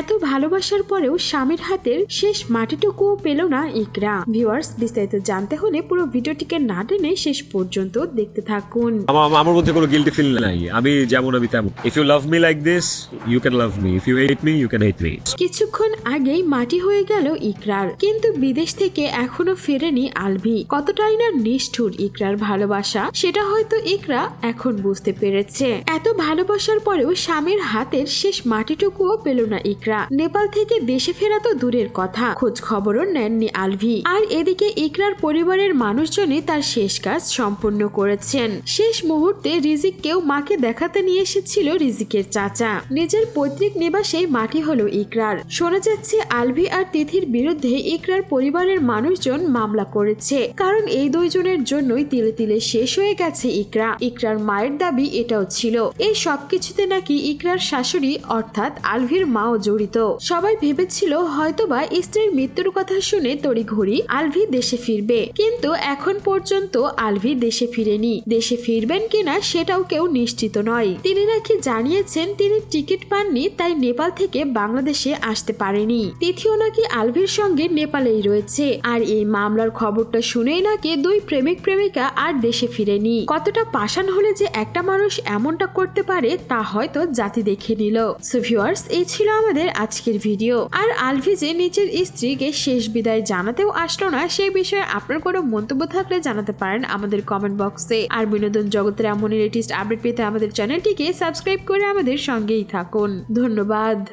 এত ভালোবাসার পরেও স্বামীর হাতের শেষ মাটিটুকুও পেল না ইকরা। ভিউয়ার্স, বিস্তারিত জানতে হলে পুরো ভিডিওটিকে না টেনে শেষ পর্যন্ত দেখতে থাকুন। আমার মধ্যে কোনো গিল্টি ফিল নাই, আমি যেমন আমি তেমন। If you love me like this you can love me, if you hate me you can hate me. কিছুক্ষণ আগেই মাটি হয়ে গেল ইকরার, কিন্তু বিদেশ থেকে এখনো ফেরেনি আলভি। কতটাই না নিষ্ঠুর ইকরার ভালোবাসা, সেটা হয়তো ইকরা এখন বুঝতে পেরেছে। এত ভালোবাসার পরেও স্বামীর হাতের শেষ মাটিটুকুও পেল না ইকরা। নেপাল থেকে দেশে ফেরা তো দূরের কথা, খোঁজ খবরও নেননি আলভি। আর এদিকে ইকরার পরিবারের মানুষজনই তার শেষ কাজ সম্পূর্ণ করেছেন। শেষ মুহূর্তে রিজিককেও মাকে দেখাতে নিয়ে এসেছিল রিজিকের চাচা। নিজের পৈতৃক নিবাসে মাটি হলো ইকরার। শোনা যাচ্ছে আলভি আর তিথির বিরুদ্ধে ইকরার পরিবারের মানুষজন মামলা করেছে, কারণ এই দুইজনের জন্যই তিলে তিলে শেষ হয়ে গেছে ইকরা। ইকরার মায়ের দাবি এটাও ছিল। এই সবকিছুতে নাকি ইকরার শাশুড়ি অর্থাৎ আলভির মাও জড়িত। সবাই ভেবেছিল হয়তোবা স্ত্রীর মৃত্যুর কথা শুনে তড়িঘড়ি আলভি দেশে ফিরবে, কিন্তু এখন পর্যন্ত আলভি দেশে ফিরেনি। দেশে ফিরবেন কিনা সেটাও কেউ নিশ্চিত নয়। তিনি নাকি জানিয়েছেন তিনি টিকিট পাননি, তাই নেপাল থেকে বাংলাদেশে আসতে পারেনি। তিথিও নাকি আলভির সঙ্গে নেপালেই রয়েছে। আর এই মামলার খবরটা শুনেই নাকি দুই প্রেমিক প্রেমিকা আর দেশে ফিরেনি। কতটা পাষাণ হলে যে একটা মানুষ এমনটা করতে পারে তা হয়তো জাতি দেখে নিল। সো ভিউয়ার্স, এই ছিল আমাদের আজকের ভিডিও। আর আলভি যে নিজের স্ত্রীকে শেষ বিদায় জানাতেও আসলো না, সেই বিষয়ে আপনার কোনো মন্তব্য থাকলে জানাতে পারেন আমাদের কমেন্ট বক্সে। আর বিনোদন জগতের এমন লেটেস্ট আপডেট পেতে আমাদের চ্যানেলটিকে সাবস্ক্রাইব করে আমাদের সঙ্গেই থাকুন। ধন্যবাদ।